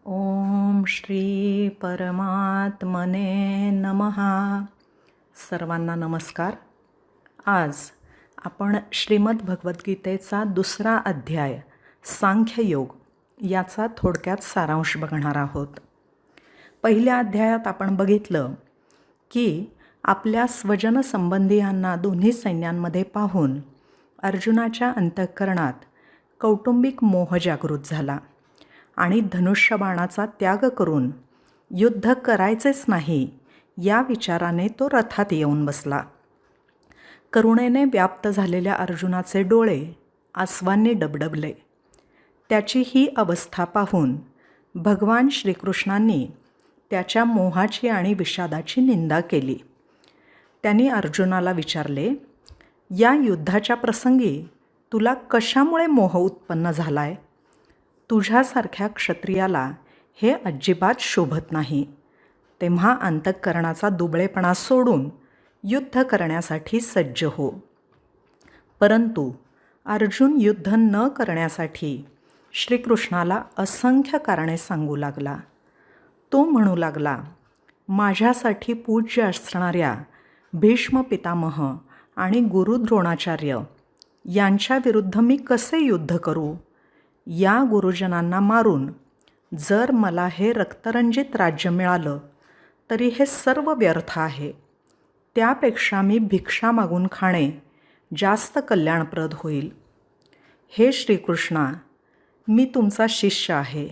ओम श्री परमात्मने नमः. सर्वांना नमस्कार. आज आपण श्रीमद भगवद्गीतेचा दुसरा अध्याय सांख्ययोग याचा थोडक्यात सारांश बघणार आहोत. पहिल्या अध्यायात आपण बघितलं की आपल्या स्वजन संबंधियांना दोन्ही सैन्यांमध्ये पाहून अर्जुनाच्या अंतःकरणात कौटुंबिक मोह जागृत झाला आणि धनुष्यबाणाचा त्याग करून युद्ध करायचेच नाही या विचाराने तो रथात येऊन बसला. करुणेने व्याप्त झालेल्या अर्जुनाचे डोळे आसवांनी डबडबले. त्याची ही अवस्था पाहून भगवान श्रीकृष्णांनी त्याच्या मोहाची आणि विषादाची निंदा केली. त्यांनी अर्जुनाला विचारले, या युद्धाच्या प्रसंगी तुला कशामुळे मोह उत्पन्न झालाय? तुझ्यासारख्या क्षत्रियाला हे अजिबात शोभत नाही. तेव्हा अंतःकरणाचा दुबळेपणा सोडून युद्ध करण्यासाठी सज्ज हो. परंतु अर्जुन युद्ध न करण्यासाठी श्रीकृष्णाला असंख्य कारणे सांगू लागला. तो म्हणू लागला, माझ्यासाठी पूज्य असणाऱ्या भीष्म पितामह आणि गुरु द्रोणाचार्य यांच्या विरुद्ध मी कसे युद्ध करू? या गुरुजनांना मारून जर मला हे रक्तरंजित राज्य मिळालं तरी हे सर्व व्यर्थ आहे. त्यापेक्षा मी भिक्षा मागून खाणे जास्त कल्याणप्रद होईल. हे श्रीकृष्णा, मी तुमचा शिष्य आहे.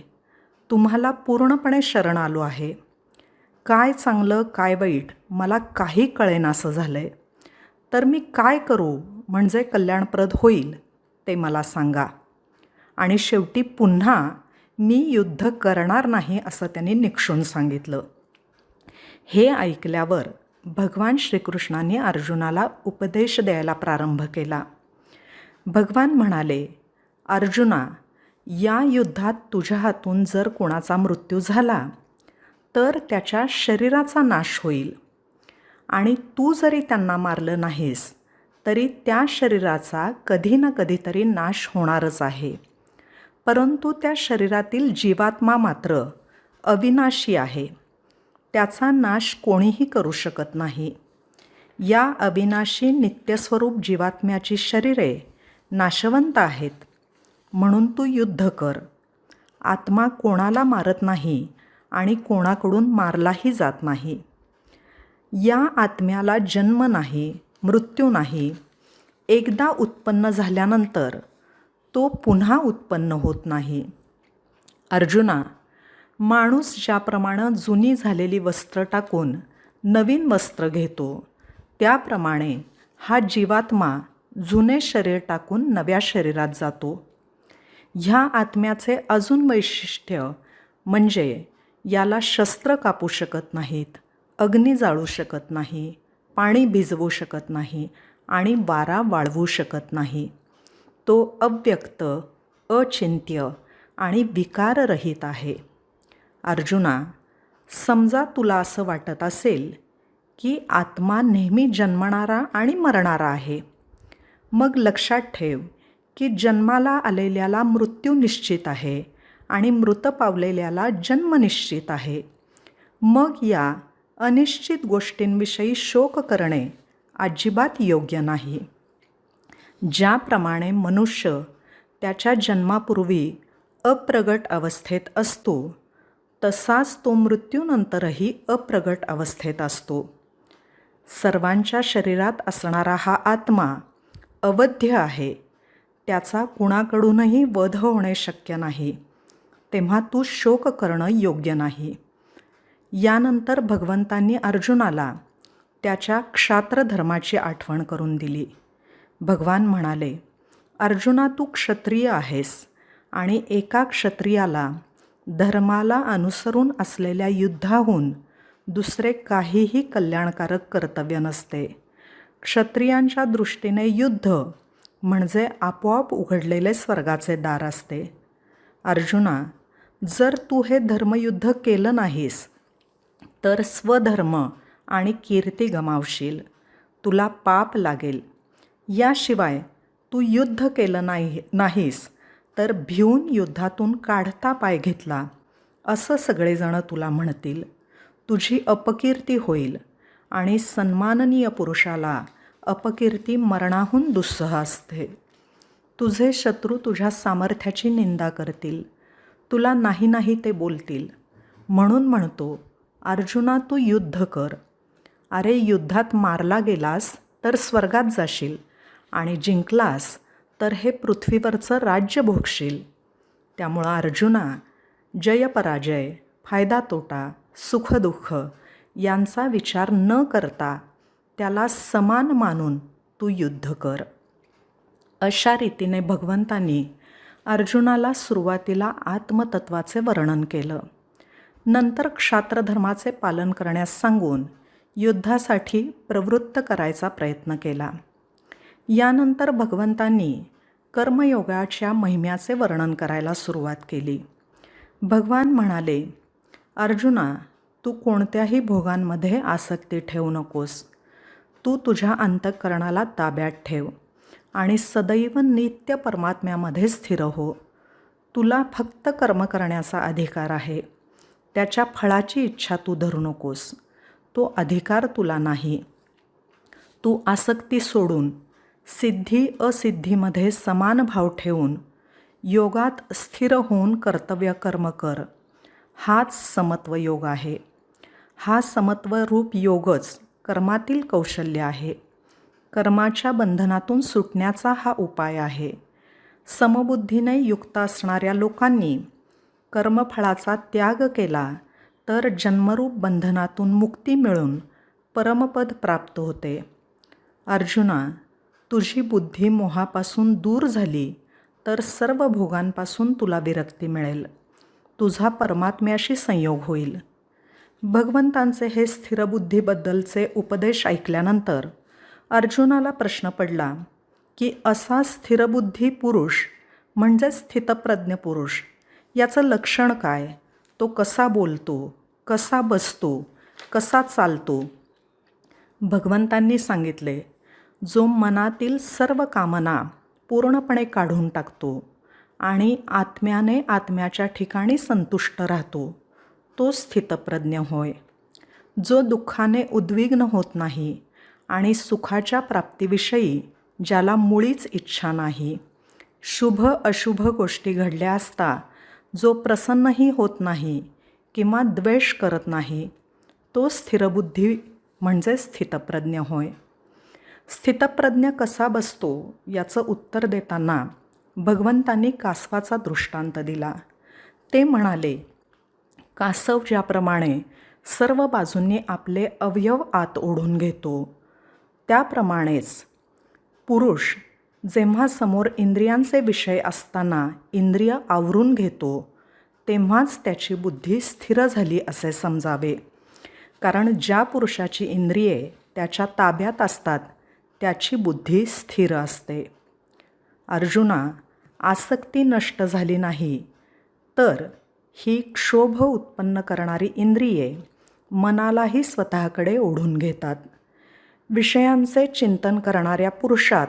तुम्हाला पूर्णपणे शरण आलो आहे. काय चांगलं काय वाईट मला काही कळेनासं झालं आहे. तर मी काय करू म्हणजे कल्याणप्रद होईल ते मला सांगा. आणि शेवटी पुन्हा मी युद्ध करणार नाही असं त्यांनी निक्षून सांगितलं. हे ऐकल्यावर भगवान श्रीकृष्णांनी अर्जुनाला उपदेश द्यायला प्रारंभ केला. भगवान म्हणाले, अर्जुना, या युद्धात तुझ्या हातून जर कोणाचा मृत्यू झाला तर त्याच्या शरीराचा नाश होईल आणि तू जरी त्यांना मारलं नाहीस तरी त्या शरीराचा कधी ना कधीतरी नाश होणारच आहे. परंतु त्या शरीरातील जीवात्मा मात्र अविनाशी आहे. त्याचा नाश कोणीही करू शकत नाही. या अविनाशी नित्यस्वरूप जीवात्म्याची शरीरे नाशवंत आहेत. म्हणून तू युद्ध कर. आत्मा कोणाला मारत नाही आणि कोणाकडून मारलाही जात नाही. या आत्म्याला जन्म नाही, मृत्यू नाही. एकदा उत्पन्न झाल्यानंतर तो पुन्हा उत्पन्न होत नाही. अर्जुना, माणूस ज्याप्रमाणे जुनी झालेली वस्त्र टाकून नवीन वस्त्र घेतो त्याप्रमाणे हा जीवात्मा जुने शरीर टाकून नव्या शरीरात जातो. ह्या आत्म्याचे अजून वैशिष्ट्य म्हणजे याला शस्त्र कापू शकत नाहीत, अग्नी जाळू शकत नाही, पाणी भिजवू शकत नाही आणि वारा वाळवू शकत नाही. तो अव्यक्त, अचिंत्य आणि विकाररहित आहे. अर्जुना, समजा तुला असं वाटत असेल की आत्मा नेहमी जन्मणारा आणि मरणारा आहे. मग लक्षात ठेव की जन्माला आलेल्याला मृत्यू निश्चित आहे आणि मृत पावलेल्याला जन्म निश्चित आहे. मग या अनिश्चित गोष्टींविषयी शोक करणे अजिबात योग्य नाही. ज्याप्रमाणे मनुष्य त्याच्या जन्मापूर्वी अप्रगट अवस्थेत असतो तसाच तो मृत्यूनंतरही अप्रगट अवस्थेत असतो. सर्वांच्या शरीरात असणारा हा आत्मा अवध्य आहे. त्याचा कुणाकडूनही वध होणे शक्य नाही. तेव्हा तू शोक करणं योग्य नाही. यानंतर भगवंतांनी अर्जुनाला त्याच्या क्षात्रधर्माची आठवण करून दिली. भगवान म्हणाले, अर्जुना, तू क्षत्रिय आहेस आणि एका क्षत्रियाला धर्माला अनुसरून असलेल्या युद्धाहून दुसरे काहीही कल्याणकारक कर्तव्य नसते. क्षत्रियांच्या दृष्टीने युद्ध म्हणजे आपोआप उघडलेले स्वर्गाचे दार असते. अर्जुना, जर तू हे धर्मयुद्ध केलं नाहीस तर स्वधर्म आणि कीर्ती गमावशील. तुला पाप लागेल. याशिवाय तू युद्ध केलं नाहीस तर भिवून युद्धातून काढता पाय घेतला असं सगळेजण तुला म्हणतील. तुझी अपकीर्ती होईल आणि सन्माननीय पुरुषाला अपकीर्ती मरणाहून दुस्सह असते. तुझे शत्रू तुझ्या सामर्थ्याची निंदा करतील, तुला नाही नाही ते बोलतील. म्हणून म्हणतो, अर्जुना तू युद्ध कर. अरे युद्धात मारला गेलास तर स्वर्गात जाशील आणि जिंकलास तर हे पृथ्वीवरचं राज्य भोगशील. त्यामुळं अर्जुना, जय पराजय, फायदा तोटा, सुखदुःख यांचा विचार न करता त्याला समान मानून तू युद्ध कर. अशा रीतीने भगवंतांनी अर्जुनाला सुरुवातीला आत्मतत्वाचे वर्णन केलं. नंतर क्षात्रधर्माचे पालन करण्यास सांगून युद्धासाठी प्रवृत्त करायचा प्रयत्न केला. यानंतर भगवंतांनी कर्मयोगाच्या महिम्याचे वर्णन करायला सुरुवात केली. भगवान म्हणाले, अर्जुना, तू कोणत्याही भोगांमध्ये आसक्ती ठेवू नकोस. तू तुझ्या अंतःकरणाला ताब्यात ठेव आणि सदैव नित्य परमात्म्यामध्ये स्थिर हो. तुला फक्त कर्म करण्याचा अधिकार आहे. त्याच्या फळाची इच्छा तू धरू नकोस. तो अधिकार तुला नाही. तू आसक्ती सोडून सिद्धी असिद्धीमध्ये समान भाव ठेवून योगात स्थिर होऊन कर्तव्य कर्म कर. हाच समत्व योग आहे. हा समत्व रूप योगच कर्मातील कौशल्य आहे. कर्माच्या बंधनातून सुटण्याचा हा उपाय आहे. समबुद्धीने युक्त असणाऱ्या लोकांनी कर्मफळाचा त्याग केला तर जन्मरूप बंधनातून मुक्ती मिळून परमपद प्राप्त होते. अर्जुना, तुझी बुद्धी मोहापासून दूर झाली तर सर्व भोगांपासून तुला विरक्ती मिळेल. तुझा परमात्म्याशी संयोग होईल. भगवंतांचे हे स्थिरबुद्धीबद्दलचे उपदेश ऐकल्यानंतर अर्जुनाला प्रश्न पडला की असा स्थिरबुद्धी पुरुष म्हणजे स्थितप्रज्ञ पुरुष, याचं लक्षण काय? तो कसा बोलतो, कसा बसतो, कसा चालतो? भगवंतांनी सांगितले, जो मनातील सर्व कामना पूर्णपणे काढून टाकतो आणि आत्म्याने आत्म्याच्या ठिकाणी संतुष्ट राहतो, तो स्थितप्रज्ञ होय. जो दुःखाने उद्विग्न होत नाही आणि सुखाच्या प्राप्तीविषयी ज्याला मुळीच इच्छा नाही, शुभ अशुभ गोष्टी घडल्या असता जो प्रसन्नही होत नाही किंवा द्वेष करत नाही, तो स्थिरबुद्धी म्हणजे स्थितप्रज्ञ होय. स्थितप्रज्ञ कसा बसतो याचं उत्तर देताना भगवंतांनी कासवाचा दृष्टांत दिला. ते म्हणाले, कासव ज्याप्रमाणे सर्व बाजूंनी आपले अवयव आत ओढून घेतो, त्याप्रमाणेच पुरुष जेव्हा समोर इंद्रियांचे विषय असताना इंद्रिय आवरून घेतो, तेव्हाच त्याची बुद्धी स्थिर झाली असे समजावे. कारण ज्या पुरुषाची इंद्रिये त्याच्या ताब्यात असतात त्याची बुद्धी स्थिर असते. अर्जुना, आसक्ती नष्ट झाली नाही तर ही क्षोभ उत्पन्न करणारी इंद्रिये मनालाही स्वतःकडे ओढून घेतात. विषयांचे चिंतन करणाऱ्या पुरुषात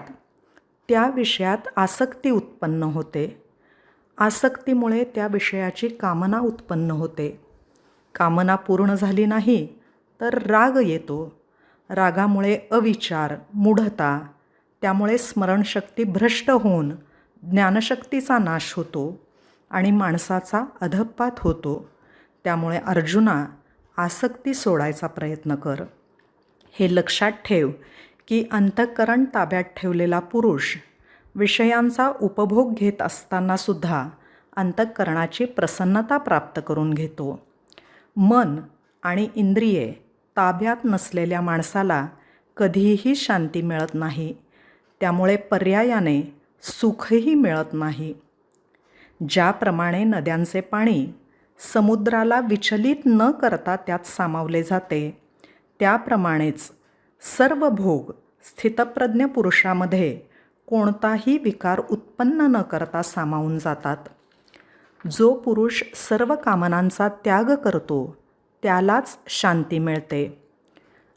त्या विषयात आसक्ती उत्पन्न होते. आसक्तीमुळे त्या विषयाची कामना उत्पन्न होते. कामना पूर्ण झाली नाही तर राग येतो. रागामुळे अविचार, मूढता, त्यामुळे स्मरणशक्ती भ्रष्ट होऊन ज्ञानशक्तीचा नाश होतो आणि माणसाचा अधःपात होतो. त्यामुळे अर्जुना, आसक्ती सोडायचा प्रयत्न कर. हे लक्षात ठेव की अंतःकरण ताब्यात ठेवलेला पुरुष विषयांचा उपभोग घेत असतानासुद्धा अंतःकरणाची प्रसन्नता प्राप्त करून घेतो. मन आणि इंद्रिये ताब्यात नसलेल्या माणसाला कधीही शांती मिळत नाही. त्यामुळे पर्यायाने सुखही मिळत नाही. ज्याप्रमाणे नद्यांचे पाणी समुद्राला विचलित न करता त्यात सामावले जाते, त्याप्रमाणेच सर्व भोग स्थितप्रज्ञ पुरुषामध्ये कोणताही विकार उत्पन्न न करता सामावून जातात. जो पुरुष सर्व कामनांचा त्याग करतो त्यालाच शांती मिळते.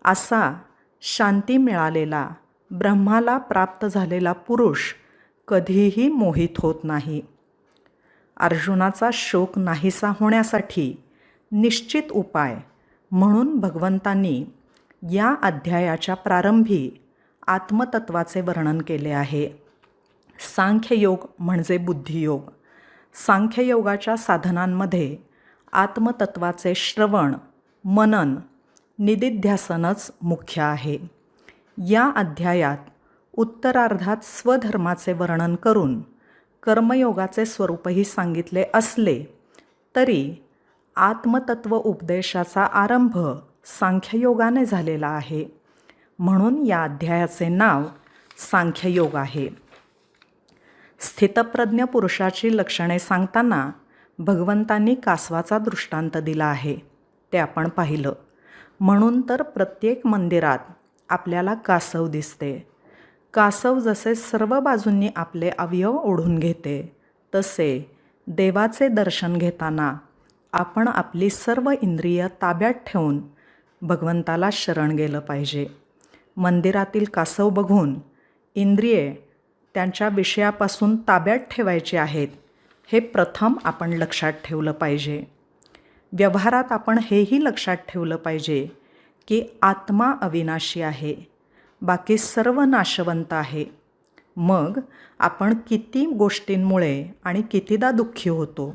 असा शांती मिळालेला, ब्रह्माला प्राप्त झालेला पुरुष कधीही मोहित होत नाही. अर्जुनाचा शोक नाहीसा होण्यासाठी निश्चित उपाय म्हणून भगवंतांनी या अध्यायाच्या प्रारंभी आत्मतत्वाचे वर्णन केले आहे. सांख्ययोग म्हणजे बुद्धियोग. सांख्ययोगाच्या साधनांमध्ये आत्मतत्वाचे श्रवण, मनन, निदिध्यासनच मुख्य आहे. या अध्यायात उत्तरार्धात स्वधर्माचे वर्णन करून कर्मयोगाचे स्वरूपही सांगितले असले तरी आत्मतत्व उपदेशाचा आरंभ सांख्ययोगाने झालेला आहे. म्हणून या अध्यायाचे नाव सांख्ययोग आहे. स्थितप्रज्ञ पुरुषाची लक्षणे सांगताना भगवंतांनी कासवाचा दृष्टांत दिला आहे. ते आपण पाहिलं. म्हणून तर प्रत्येक मंदिरात आपल्याला कासव दिसते. कासव जसे सर्व बाजूंनी आपले अवयव ओढून घेते, तसे देवाचे दर्शन घेताना आपण आपली सर्व इंद्रिय ताब्यात ठेवून भगवंताला शरण गेलं पाहिजे. मंदिरातील कासव बघून इंद्रिये त्यांच्या विषयापासून ताब्यात ठेवायची आहेत हे प्रथम आपण लक्षात ठेवलं पाहिजे. व्यवहारात आपण हेही लक्षात ठेवलं पाहिजे की आत्मा अविनाशी आहे, बाकी सर्व नाशवंत आहे. मग आपण किती गोष्टींमुळे आणि कितीदा दुःखी होतो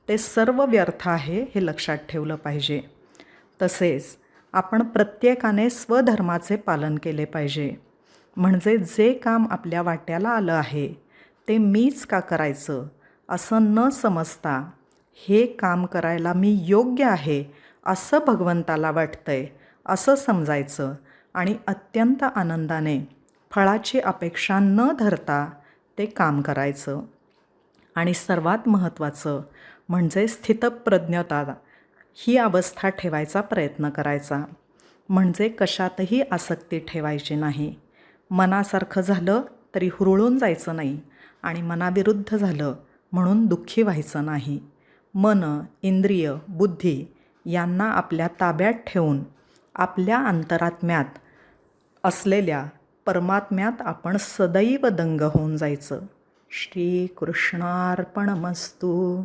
ते सर्व व्यर्थ आहे हे लक्षात ठेवलं पाहिजे. तसेच आपण प्रत्येकाने स्वधर्माचे पालन केले पाहिजे. म्हणजे जे काम आपल्या वाट्याला आलं आहे ते मीच का करायचं असं न समजता हे काम करायला मी योग्य आहे असं भगवंताला वाटतंय असं समजायचं आणि अत्यंत आनंदाने फळाची अपेक्षा न धरता ते काम करायचं. आणि सर्वात महत्त्वाचं म्हणजे स्थितप्रज्ञता ही अवस्था ठेवायचा प्रयत्न करायचा. म्हणजे कशातही आसक्ती ठेवायची नाही. मनासारखं झालं तरी हुरळून जायचं नाही आणि मनाविरुद्ध झालं म्हणून दुःखी व्हायचं नाही. मन, इंद्रिय, बुद्धी यांना आपल्या ताब्यात ठेवून आपल्या अंतरात्म्यात असलेल्या परमात्म्यात आपण सदैव दंग होऊन जायचं. श्रीकृष्णार्पणमस्तु.